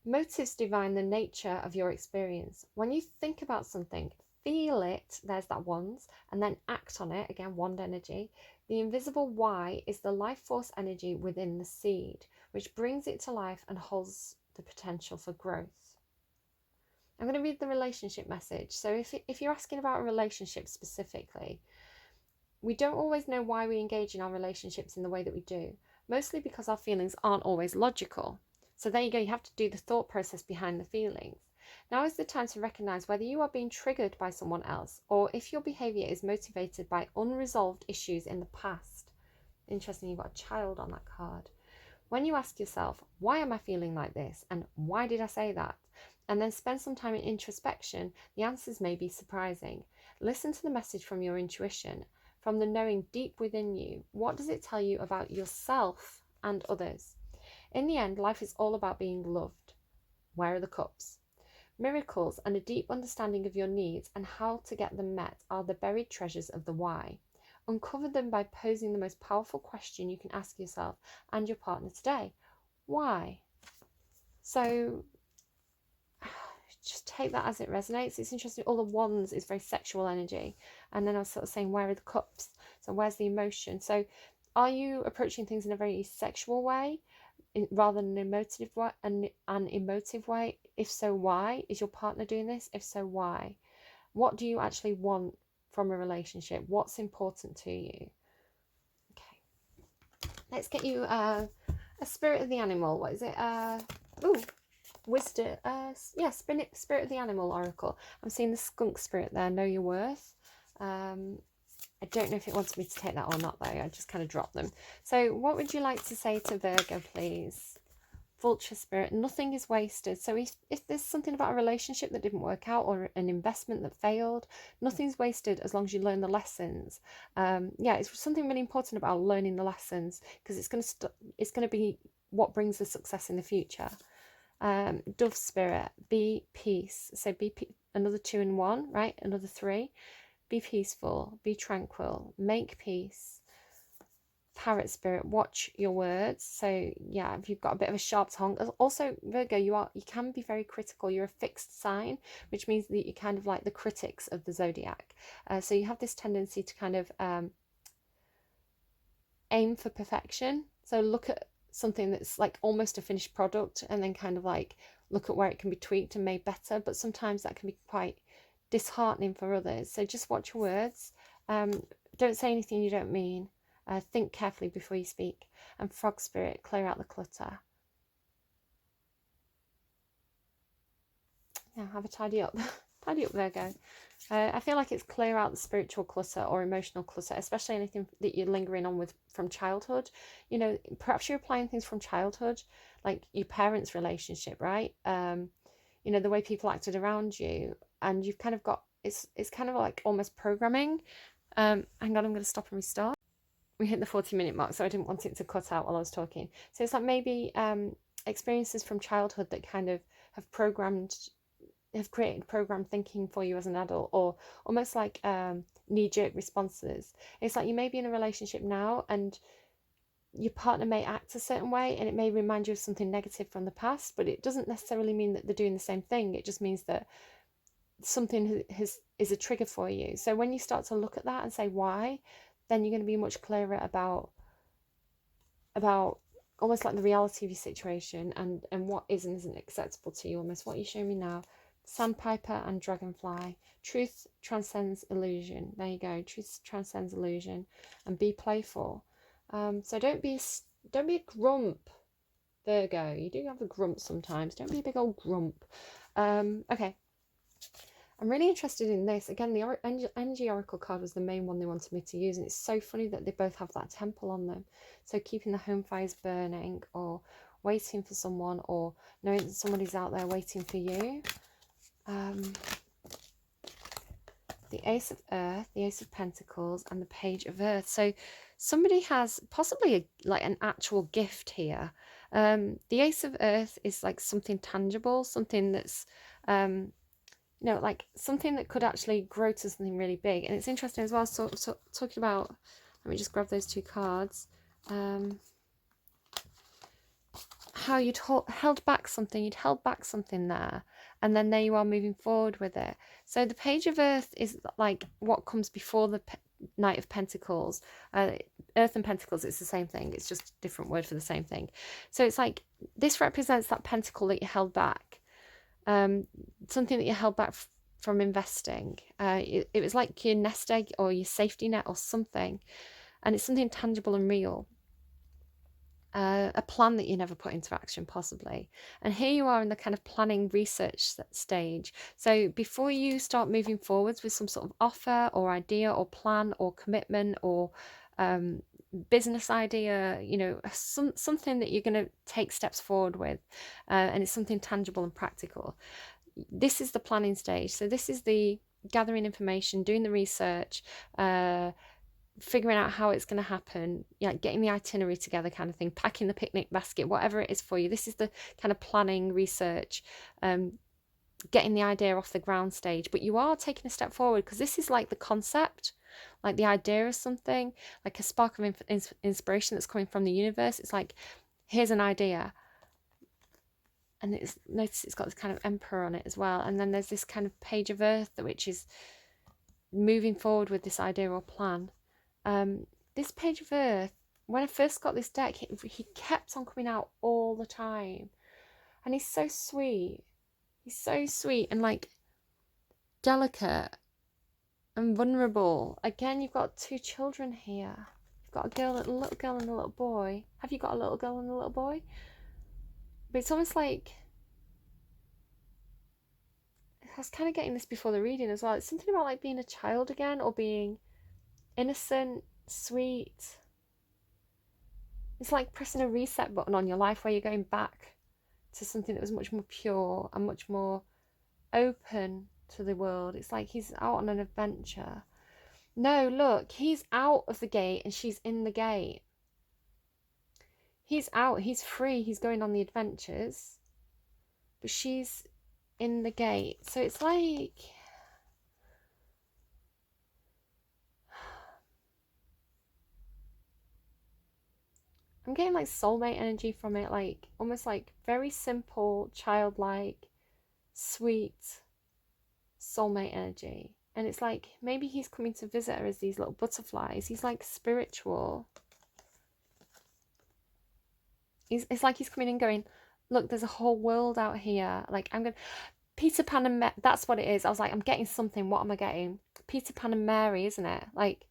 Speaker 1: Motives divine the nature of your experience. When you think about something, feel it, there's that wands, and then act on it, again, wand energy. The invisible why is the life force energy within the seed, which brings it to life and holds the potential for growth. I'm going to read the relationship message. So if you're asking about a relationship specifically, we don't always know why we engage in our relationships in the way that we do, mostly because our feelings aren't always logical. So there you go, you have to do the thought process behind the feelings. Now is the time to recognize whether you are being triggered by someone else or if your behavior is motivated by unresolved issues in the past. Interesting, you've got a child on that card. When you ask yourself, why am I feeling like this? And why did I say that? And then spend some time in introspection, the answers may be surprising. Listen to the message from your intuition, from the knowing deep within you. What does it tell you about yourself and others? In the end, life is all about being loved. Where are the cups? Miracles and a deep understanding of your needs and how to get them met are the buried treasures of the why. Uncover them by posing the most powerful question you can ask yourself and your partner today. Why? So just take that as it resonates. It's interesting. All the wands is very sexual energy. And then I was sort of saying, where are the cups? So where's the emotion? So are you approaching things in a very sexual way rather than an emotive way? If so, why? Is your partner doing this? If so, why? What do you actually want from a relationship? What's important to you? Okay. Let's get you a spirit of the animal. What is it? Wisdom. Spirit of the animal oracle. I'm seeing the skunk spirit there. Know your worth. I don't know if it wants me to take that or not, though. I just kind of dropped them. So what would you like to say to Virgo, please? Vulture spirit. Nothing is wasted. So if there's something about a relationship that didn't work out or an investment that failed, nothing's wasted as long as you learn the lessons. It's something really important about learning the lessons, because it's going to be what brings the success in the future. Dove spirit. Be peace. So another 2 in 1, right? Another 3. Be peaceful, be tranquil, make peace. Parrot spirit, watch your words. So yeah, if you've got a bit of a sharp tongue. Also, Virgo, you can be very critical. You're a fixed sign, which means that you're kind of like the critics of the zodiac. So you have this tendency to kind of aim for perfection. So look at something that's like almost a finished product and then kind of like look at where it can be tweaked and made better. But sometimes that can be quite disheartening for others. So just watch your words. Don't say anything you don't mean. Think carefully before you speak. And frog spirit, clear out the clutter. Yeah, have a tidy up. Tidy up, Virgo. I feel like it's clear out the spiritual clutter or emotional clutter, especially anything that you're lingering on with from childhood. You know, perhaps you're applying things from childhood, like your parents' relationship, right? You know, the way people acted around you, and you've kind of got, it's kind of like almost programming. Hang on, I'm going to stop and restart. We hit the 40-minute mark, so I didn't want it to cut out while I was talking. So it's like maybe experiences from childhood that kind of have created programmed thinking for you as an adult, or almost like knee-jerk responses. It's like you may be in a relationship now and your partner may act a certain way and it may remind you of something negative from the past, but it doesn't necessarily mean that they're doing the same thing. It just means that something is a trigger for you. So when you start to look at that and say why, then you're going to be much clearer about almost like the reality of your situation, and what is and isn't acceptable to you. Almost what you show me now. Sandpiper and dragonfly. Truth transcends illusion. There you go. Truth transcends illusion. And be playful. So don't be a grump, Virgo. You do have a grump sometimes. Don't be a big old grump. Okay. I'm really interested in this. Again, the Energy Oracle card was the main one they wanted me to use, and it's so funny that they both have that temple on them. So keeping the home fires burning, or waiting for someone, or knowing that somebody's out there waiting for you. The Ace of Earth, the Ace of Pentacles, and the Page of Earth. So somebody has possibly like an actual gift here. The Ace of Earth is like something tangible, something that's you know, like something that could actually grow to something really big. And it's interesting as well, so talking about, let me just grab those two cards, how you'd held back something there, and then there you are moving forward with it. So the Page of Earth is like what comes before the Knight of Pentacles. Earth and Pentacles, it's the same thing, it's just a different word for the same thing. So it's like this represents that pentacle that you held back, something that you held back from investing. It was like your nest egg or your safety net or something, and it's something tangible and real. A plan that you never put into action, possibly. And here you are in the kind of planning research stage. So before you start moving forwards with some sort of offer or idea or plan or commitment or business idea, you know, something that you're going to take steps forward with, and it's something tangible and practical. This is the planning stage. So this is the gathering information, doing the research, figuring out how it's going to happen, getting the itinerary together kind of thing, packing the picnic basket, whatever it is for you. This is the kind of planning, research, getting the idea off the ground stage. But you are taking a step forward, because this is like the concept, like the idea of something, like a spark of inspiration that's coming from the universe. It's like, here's an idea. And notice it's got this kind of emperor on it as well. And then there's this kind of Page of Earth, which is moving forward with this idea or plan. This Page of Earth, when I first got this deck, he kept on coming out all the time. And he's so sweet. He's so sweet and like delicate and vulnerable. Again, you've got two children here. You've got a little girl and a little boy. Have you got a little girl and a little boy? But it's almost like, I was kind of getting this before the reading as well. It's something about like being a child again, or being innocent, sweet. It's like pressing a reset button on your life, where you're going back to something that was much more pure and much more open to the world. It's like he's out on an adventure. No, look, he's out of the gate and she's in the gate. He's out, he's free, he's going on the adventures, but she's in the gate. So it's like, I'm getting like soulmate energy from it, like almost like very simple, childlike, sweet soulmate energy. And it's like maybe he's coming to visit her as these little butterflies. He's like spiritual. It's like he's coming and going, look, there's a whole world out here. Like, I'm going, Peter Pan and that's what it is. I was like, I'm getting something. What am I getting? Peter Pan and Mary, isn't it? Like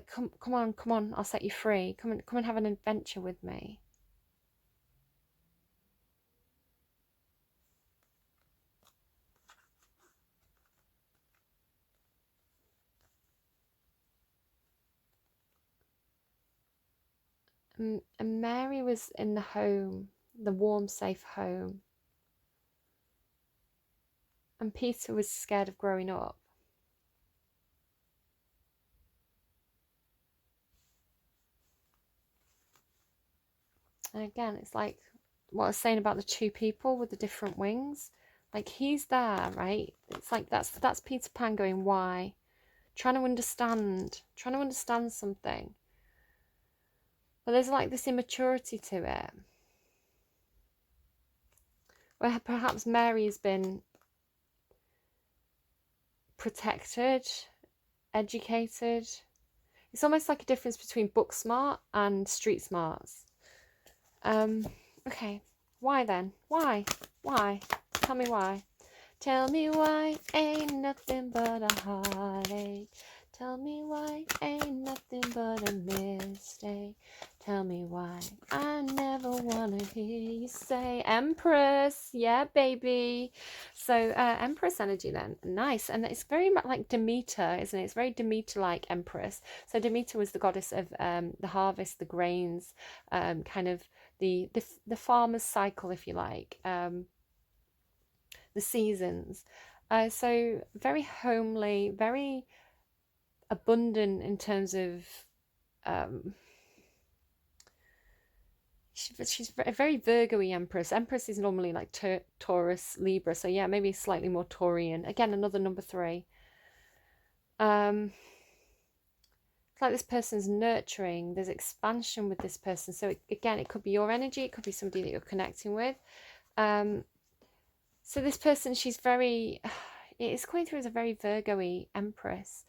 Speaker 1: come on, I'll set you free. Come and have an adventure with me. And Mary was in the home, the warm, safe home. And Peter was scared of growing up. And again, it's like what I was saying about the two people with the different wings. Like, he's there, right? It's like that's Peter Pan going, why? Trying to understand something. But there's like this immaturity to it. Where perhaps Mary has been protected, educated. It's almost like a difference between book smart and street smarts. Okay, why then? Why? Tell me why. Tell me why ain't nothing but a heartache. Tell me why ain't nothing but a mistake. Tell me why I never wanna hear you say Empress. Yeah, baby. So Empress energy then. Nice. And it's very much like Demeter, isn't it? It's very Demeter-like Empress. So Demeter was the goddess of the harvest, the grains, kind of the farmer's cycle, if you like. The seasons. So very homely, very abundant in terms of she's a very Virgo-y Empress. Empress is normally like Taurus, Libra, so yeah, maybe slightly more Taurian. Again, another number 3. It's like this person's nurturing, there's expansion with this person. So again, it could be your energy, it could be somebody that you're connecting with. So this person, she's very, it's coming through as a very Virgo-y Empress.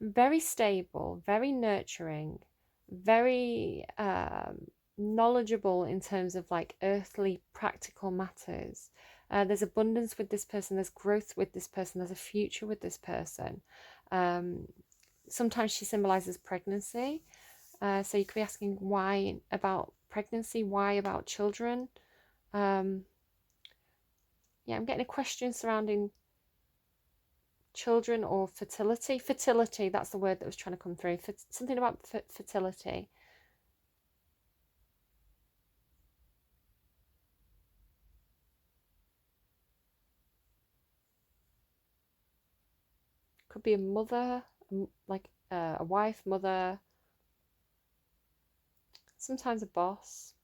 Speaker 1: Very stable, very nurturing, very knowledgeable in terms of like earthly practical matters. There's abundance with this person, there's growth with this person, there's a future with this person. Sometimes she symbolizes pregnancy. So you could be asking why about pregnancy, why about children. Yeah, I'm getting a question surrounding children or fertility. Fertility, that's the word that was trying to come through. Something about fertility. Could be a mother, like a wife, mother, sometimes a boss.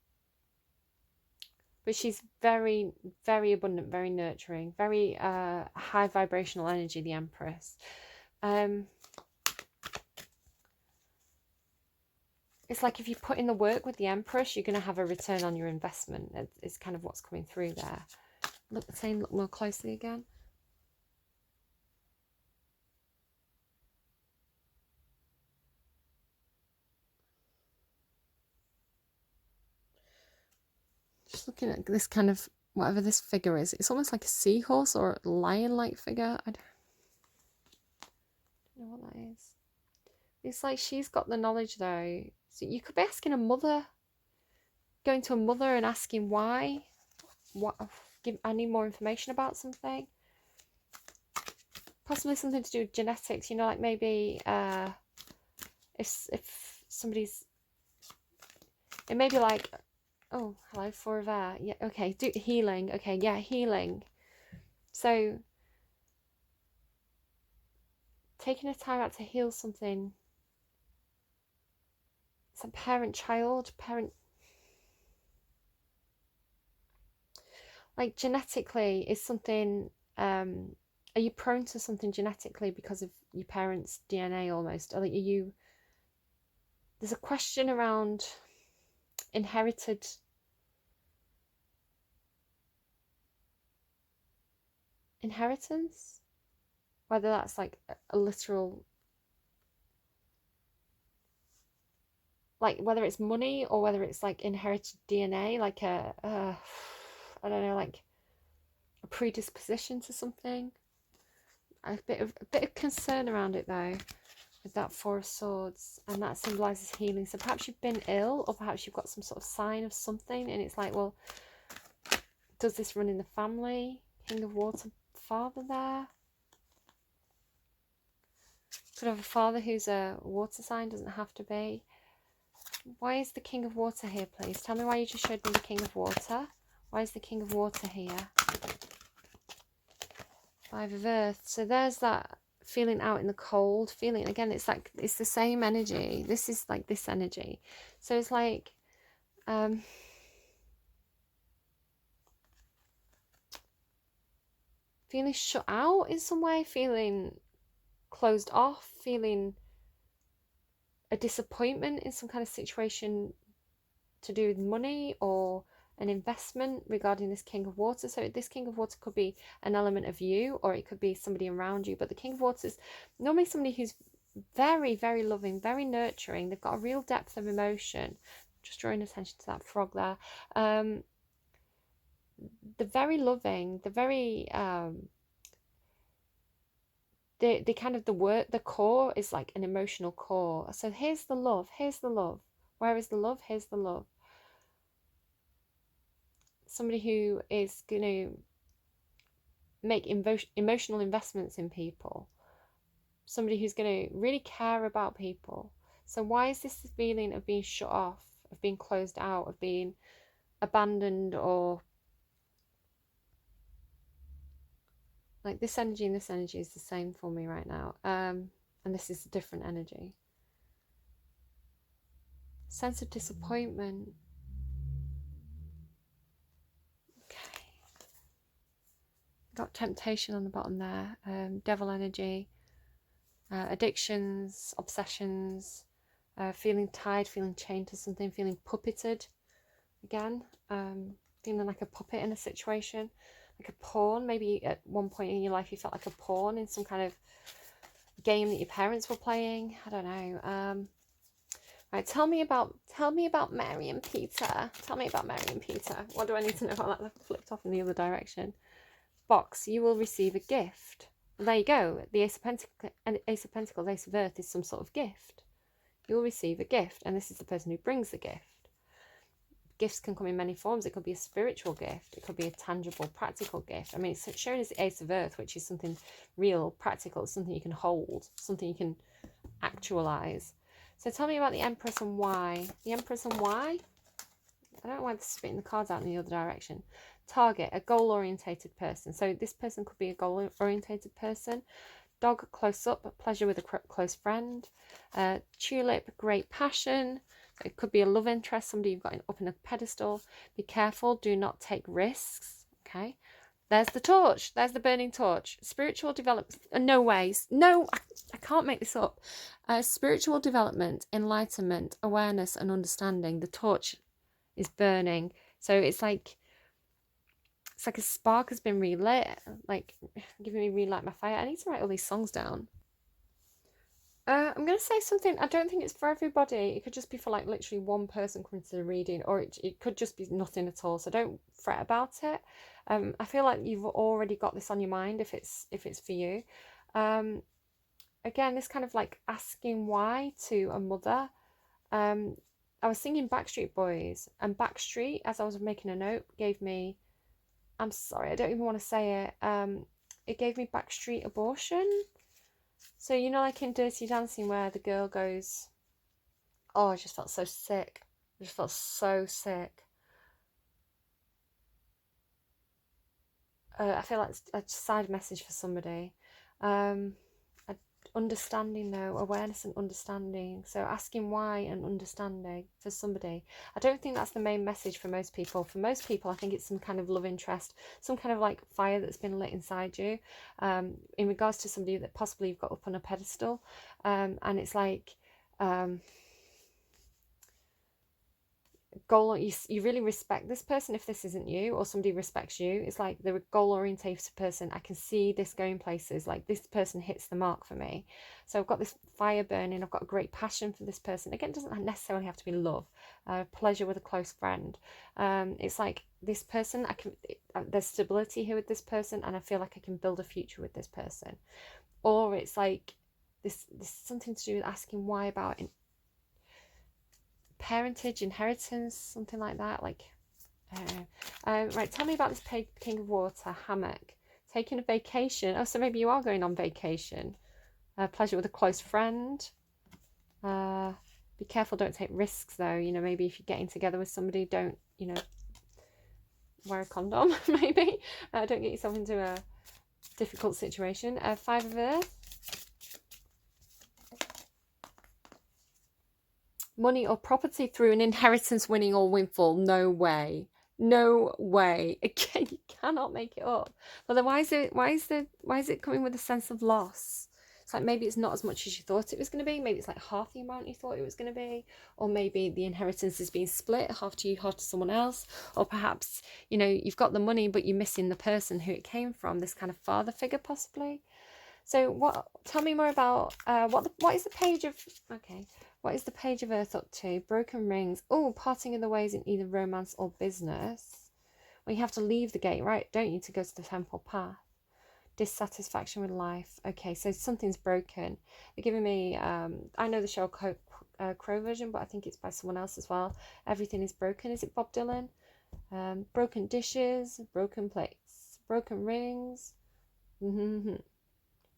Speaker 1: But she's very, very abundant, very nurturing, very high vibrational energy, the Empress. It's like if you put in the work with the Empress, you're going to have a return on your investment. It's kind of what's coming through there. Look more closely again. Just looking at this kind of, whatever this figure is, it's almost like a seahorse or a lion-like figure. I don't know what that is. It's like she's got the knowledge though. So you could be asking a mother, going to a mother and asking why. I need more information about something. Possibly something to do with genetics, you know, like maybe if somebody's, it may be like, oh, hello, 4 of air. Yeah, okay, do healing. Okay, yeah, healing. So taking a time out to heal something. It's a parent-child, like genetically is something, are you prone to something genetically because of your parents' DNA almost? Or are you, there's a question around inherited inheritance, whether that's like a literal, like whether it's money or whether it's like inherited DNA, like a I don't know, like a predisposition to something. A bit of concern around it though, with that 4 of Swords, and that symbolizes healing. So perhaps you've been ill, or perhaps you've got some sort of sign of something, and it's like, well, does this run in the family? King of Water, father there. Could have a father who's a water sign, doesn't have to be. Why is the King of Water here, please? Tell me why you just showed me the King of Water. Why is the King of Water here? Five of Earth. So there's that feeling out in the cold, feeling, again, it's like, it's the same energy. This is like this energy. So it's like, feeling shut out in some way, feeling closed off, feeling a disappointment in some kind of situation to do with money or an investment regarding this King of Water. So this King of Water could be an element of you, or it could be somebody around you. But the King of Water is normally somebody who's very, very loving, very nurturing. They've got a real depth of emotion. Just drawing attention to that frog there. The very loving, the very the kind of the core is like an emotional core. So here's the love, here's the love. Where is the love? Here's the love. Somebody who is going to make emotional investments in people. Somebody who's going to really care about people. So why is this feeling of being shut off, of being closed out, of being abandoned, or like this energy and this energy is the same for me right now. And this is a different energy. Sense of disappointment. Okay. Got temptation on the bottom there. Devil energy. Addictions, obsessions, feeling tied, feeling chained to something, feeling puppeted again, feeling like a puppet in a situation, like a pawn. Maybe at one point in your life you felt like a pawn in some kind of game that your parents were playing. I don't know. Right, tell me about Mary and Peter. Tell me about Mary and Peter. What do I need to know about that? I flipped off in the other direction. Box, you will receive a gift. Well, there you go. The Ace of Pentacles, Ace of Earth is some sort of gift. You'll receive a gift, and this is the person who brings the gift. Gifts can come in many forms. It could be a spiritual gift. It could be a tangible, practical gift. I mean, it's shown as the Ace of Earth, which is something real, practical, something you can hold, something you can actualize. So tell me about the Empress and why. The Empress and why? I don't know why they're spitting the cards out in the other direction. Target, a goal-orientated person. So this person could be a goal-orientated person. Dog, close up, pleasure with a close friend. Tulip, great passion. It could be a love interest, somebody you've got up in a pedestal. Be careful, do not take risks. Okay. There's the torch. There's the burning torch. Spiritual development. No ways. No, I can't make this up. Spiritual development, enlightenment, awareness and understanding. The torch is burning. So it's like a spark has been relit, like giving me relight my fire. I need to write all these songs down. I'm going to say something. I don't think it's for everybody. It could just be for like literally one person coming to the reading, or it could just be nothing at all. So don't fret about it. I feel like you've already got this on your mind if it's for you. Again, this kind of like asking why to a mother. I was singing Backstreet Boys, and Backstreet, as I was making a note, gave me, I'm sorry, I don't even want to say it. It gave me Backstreet Abortion. So, you know, like in Dirty Dancing where the girl goes, oh, I just felt so sick. I just felt so sick. I feel like it's a side message for somebody. Understanding though, awareness and understanding. So asking why and understanding for somebody. I don't think that's the main message for most people. For most people, I think it's some kind of love interest, some kind of like fire that's been lit inside you, in regards to somebody that possibly you've got up on a pedestal, and it's like goal. You really respect this person if this isn't you, or somebody respects you. It's like they're a goal orientated person. I can see this going places, like this person hits the mark for me. So I've got this fire burning. I've got a great passion for this person. Again, it doesn't necessarily have to be love. Pleasure with a close friend. It's like this person, there's stability here with this person, and I feel like I can build a future with this person. Or it's like this something to do with asking why about it. Parentage, inheritance, something like that. Like, I don't know. Right, tell me about this King of Water. Hammock, taking a vacation. Oh, so maybe you are going on vacation. Pleasure with a close friend. Be careful, don't take risks though. You know, maybe if you're getting together with somebody, don't, you know, wear a condom, maybe. Don't get yourself into a difficult situation. Five of Earth. Money or property through an inheritance, winning or windfall. No way. No way. Again, you cannot make it up. But then why is it coming with a sense of loss? It's like maybe it's not as much as you thought it was going to be. Maybe it's like half the amount you thought it was going to be. Or maybe the inheritance is being split, half to you, half to someone else. Or perhaps, you know, you've got the money, but you're missing the person who it came from, this kind of father figure possibly. So tell me more about, what is the page of, okay, what is the page of Earth up to? Broken rings. Oh, parting of the ways in either romance or business. Well, you have to leave the gate, right, don't you, to go to the temple path. Dissatisfaction with life. Okay, so something's broken. They're giving me, I know the Sheryl Crow version, but I think it's by someone else as well. Everything is broken. Is it Bob Dylan? Broken dishes, broken plates, broken rings.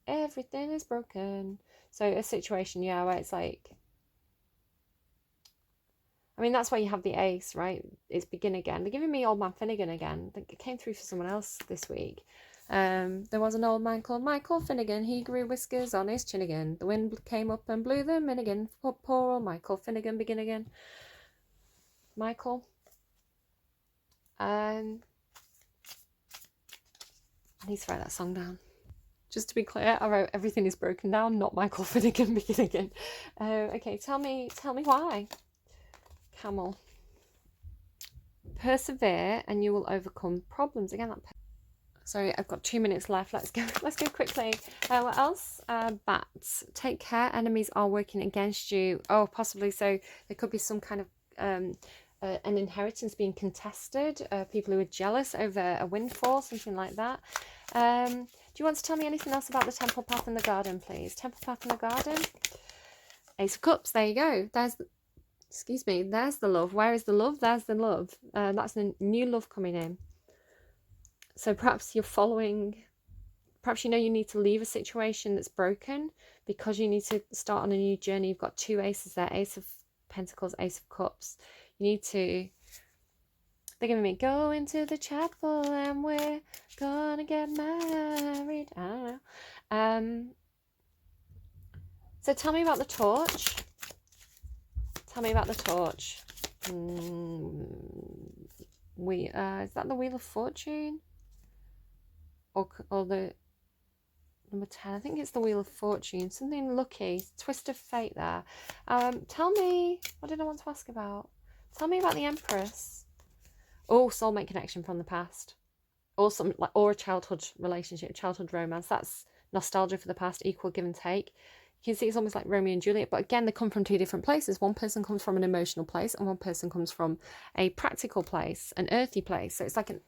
Speaker 1: Everything is broken. So a situation, yeah, where it's like, I mean, that's why you have the ace, right? It's begin again. They're giving me Old Man Finnegan again. It came through for someone else this week. There was an old man called Michael Finnegan. He grew whiskers on his chin again. The wind came up and blew them in again. Poor old Michael Finnegan, begin again. Michael. I need to write that song down. Just to be clear, I wrote everything is broken down, not Michael Finnegan, begin again. Okay, tell me why. Camel. Persevere and you will overcome problems. Again, sorry, I've got 2 minutes left. Let's go quickly. What else? Bats. Take care, enemies are working against you. Oh, possibly. So there could be some kind of an inheritance being contested. People who are jealous over a windfall, something like that. Do you want to tell me anything else about the temple path in the garden, please? Temple path in the garden. Ace of Cups. There you go. Excuse me, there's the love. Where is the love? There's the love. That's a new love coming in. So perhaps you're following, perhaps you know you need to leave a situation that's broken because you need to start on a new journey. You've got two aces there, Ace of Pentacles, Ace of Cups. You need to, they're giving me, go into the chapel and we're gonna get married. I don't know. So tell me about the torch. Tell me about the torch. Is that the Wheel of Fortune? Or the number 10? I think it's the Wheel of Fortune. Something lucky. Twist of fate there. Tell me, what did I want to ask about? Tell me about the Empress. Oh, soulmate connection from the past. Or or a childhood relationship, childhood romance. That's nostalgia for the past, equal give and take. You can see it's almost like Romeo and Juliet, but again, they come from two different places. One person comes from an emotional place and one person comes from a practical place, an earthy place. So it's like an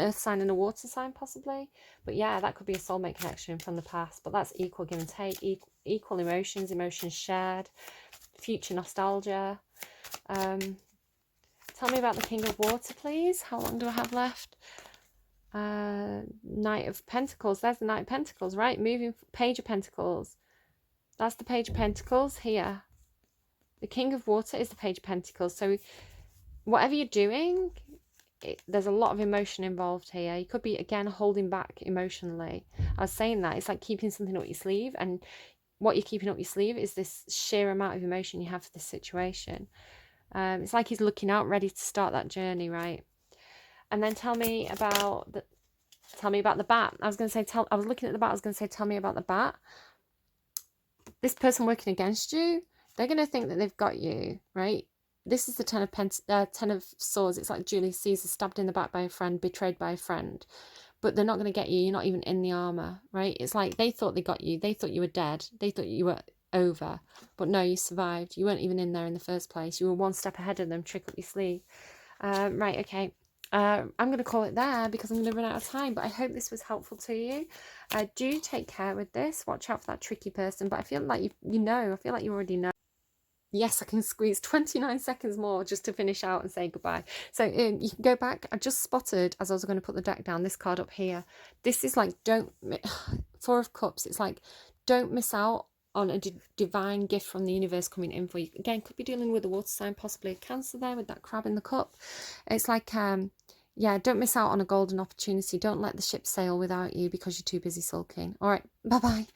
Speaker 1: earth sign and a water sign possibly. But yeah, that could be a soulmate connection from the past, but that's equal give and take, equal emotions shared, future nostalgia. Tell me about the King of Water, please. How long do I have left? Knight of Pentacles. There's the Knight of Pentacles, right? Moving Page of Pentacles. That's the Page of Pentacles here. The King of Water is the Page of Pentacles. So whatever you're doing, there's a lot of emotion involved here. You could be, again, holding back emotionally. I was saying that. It's like keeping something up your sleeve. And what you're keeping up your sleeve is this sheer amount of emotion you have for this situation. It's like he's looking out, ready to start that journey, right? And then tell me about the bat. I was going to say, I was looking at the bat. I was going to say, tell me about the bat. This person working against you, they're going to think that they've got you, right? This is the Ten of Swords. It's like Julius Caesar stabbed in the back by a friend, betrayed by a friend. But they're not going to get you. You're not even in the armor, right? It's like they thought they got you. They thought you were dead. They thought you were over. But no, you survived. You weren't even in there in the first place. You were one step ahead of them, trick up your sleeve. Right, okay. I'm going to call it there because I'm going to run out of time, but I hope this was helpful to you. Do take care with this. Watch out for that tricky person, but I feel like you know. I feel like you already know. Yes, I can squeeze 29 seconds more just to finish out and say goodbye. So you can go back. I just spotted, as I was going to put the deck down, this card up here. This is like, Four of Cups. It's like, don't miss out on a divine gift from the universe coming in for you. Again, could be dealing with a water sign, possibly a Cancer there with that crab in the cup. It's like, yeah, don't miss out on a golden opportunity. Don't let the ship sail without you because you're too busy sulking. All right, bye-bye.